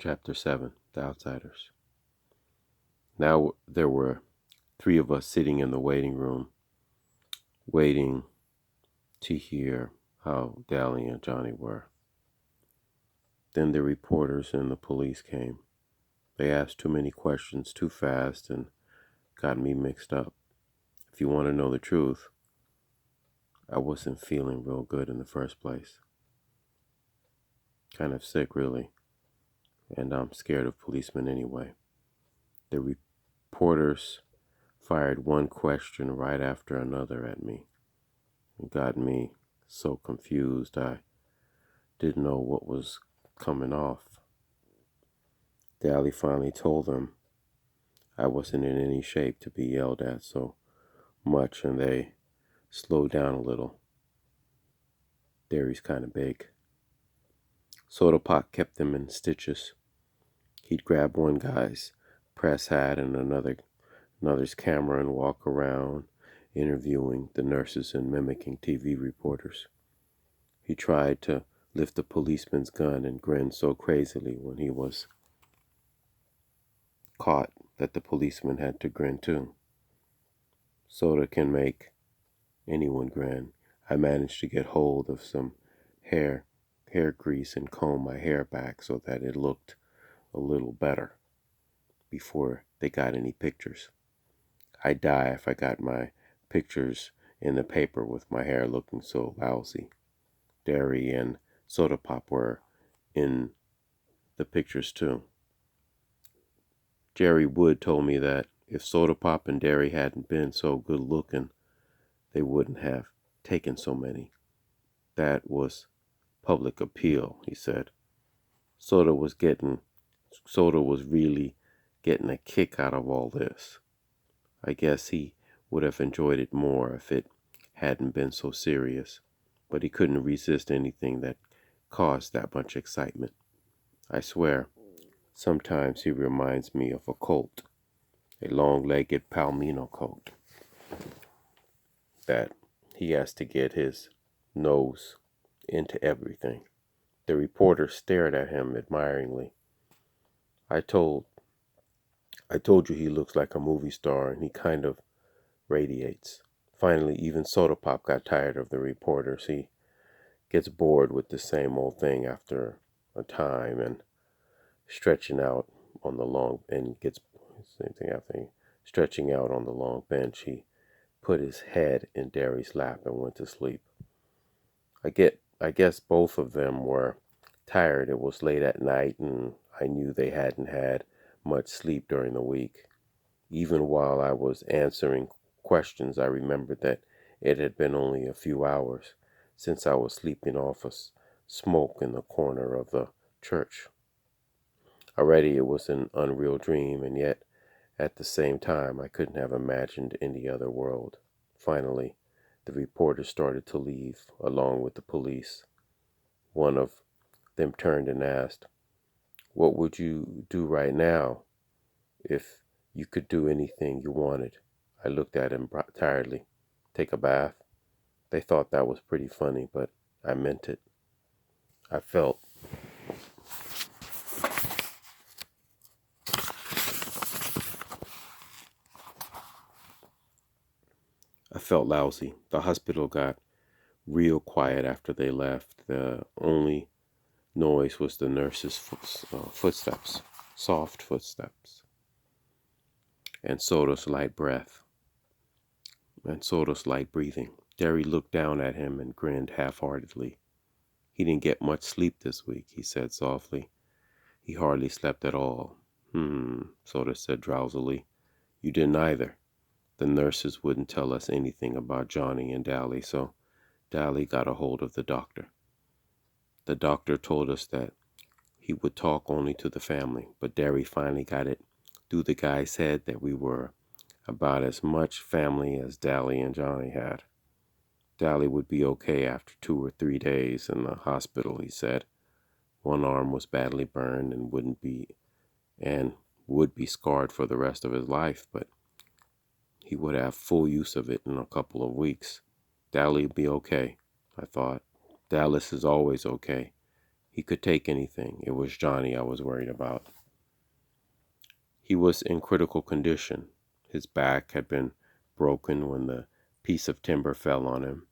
Chapter 7, The Outsiders. Now there were 3 of us sitting in the waiting room, waiting to hear how Dally and Johnny were. Then the reporters and the police came. They asked too many questions too fast and got me mixed up. If you want to know the truth, I wasn't feeling real good in the first place. Kind of sick, really. And I'm scared of policemen anyway. The reporters fired one question right after another at me. It got me so confused I didn't know what was coming off. Dally finally told them I wasn't in any shape to be yelled at so much, and they slowed down a little. Derry's kind of big. Soda Pop kept them in stitches. He'd grab one guy's press hat and another's camera and walk around interviewing the nurses and mimicking TV reporters. He tried to lift the policeman's gun and grinned so crazily when he was caught that the policeman had to grin too. Soda can make anyone grin. I managed to get hold of some hair grease and comb my hair back so that it looked a little better before they got any pictures. I'd die if I got my pictures in the paper with my hair looking so lousy. Derry and Soda Pop were in the pictures too. Jerry Wood told me that if Soda Pop and Derry hadn't been so good looking, they wouldn't have taken so many. That was public appeal, he said. Soda was really getting a kick out of all this. I guess he would have enjoyed it more if it hadn't been so serious, but he couldn't resist anything that caused that much excitement. I swear, sometimes he reminds me of a colt, a long-legged palomino colt, that he has to get his nose into everything. The reporter stared at him admiringly. I told you he looks like a movie star, and he kind of radiates. Finally, even Soda Pop got tired of the reporters. He gets bored with the same old thing after a time, and stretching out on the long bench. He put his head in Derry's lap and went to sleep. I guess both of them were tired. It was late at night, and I knew they hadn't had much sleep during the week. Even while I was answering questions, I remembered that it had been only a few hours since I was sleeping off a smoke in the corner of the church. Already it was an unreal dream, and yet at the same time I couldn't have imagined any other world. Finally, the reporters started to leave, along with the police. One of them turned and asked, "What would you do right now if you could do anything you wanted?" I looked at him tiredly. "Take a bath?" They thought that was pretty funny, but I meant it. I felt lousy. The hospital got real quiet after they left. The only noise was the nurse's footsteps, soft footsteps, and Soda's light breathing. Derry looked down at him and grinned half-heartedly. "He didn't get much sleep this week," he said softly. "He hardly slept at all." Soda said drowsily. "You didn't either. The nurses wouldn't tell us anything about Johnny and Dally, so Dally got a hold of the doctor. The doctor told us that he would talk only to the family, but Derry finally got it through the guy's head that we were about as much family as Dally and Johnny had. Dally would be okay after 2 or 3 days in the hospital, he said. One arm was badly burned and would be scarred for the rest of his life, but he would have full use of it in a couple of weeks. Dally'd be okay, I thought. Dallas is always okay. He could take anything. It was Johnny I was worried about. He was in critical condition. His back had been broken when the piece of timber fell on him.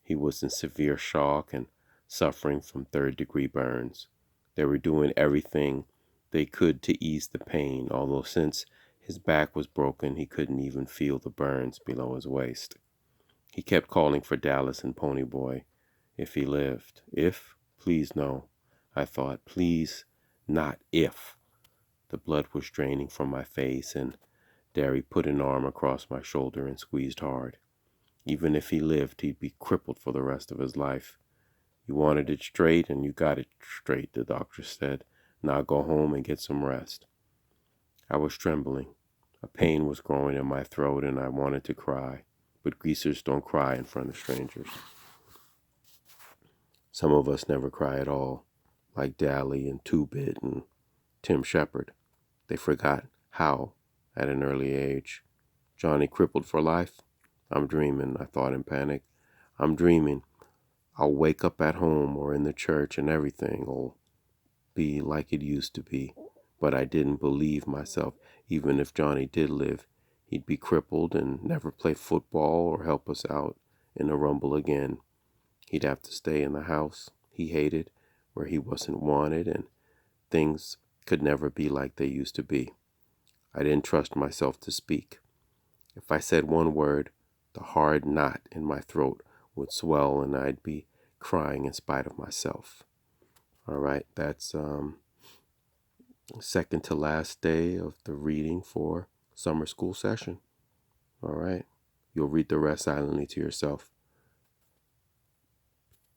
He was in severe shock and suffering from third-degree burns. They were doing everything they could to ease the pain, although since his back was broken, he couldn't even feel the burns below his waist. He kept calling for Dallas and Ponyboy if he lived. If? Please no. I thought, please not if. The blood was draining from my face, and Derry put an arm across my shoulder and squeezed hard. Even if he lived, he'd be crippled for the rest of his life. You wanted it straight, and you got it straight, the doctor said. Now go home and get some rest. I was trembling. A pain was growing in my throat, and I wanted to cry. But greasers don't cry in front of strangers. Some of us never cry at all, like Dally and Two-Bit and Tim Shepard. They forgot how at an early age. Johnny crippled for life? I'm dreaming, I thought in panic. I'm dreaming. I'll wake up at home or in the church and everything will be like it used to be. But I didn't believe myself. Even if Johnny did live, he'd be crippled and never play football or help us out in a rumble again. He'd have to stay in the house he hated, where he wasn't wanted, and things could never be like they used to be. I didn't trust myself to speak. If I said one word, the hard knot in my throat would swell and I'd be crying in spite of myself. All right, that's second to last day of the reading for summer school session. All right, you'll read the rest silently to yourself.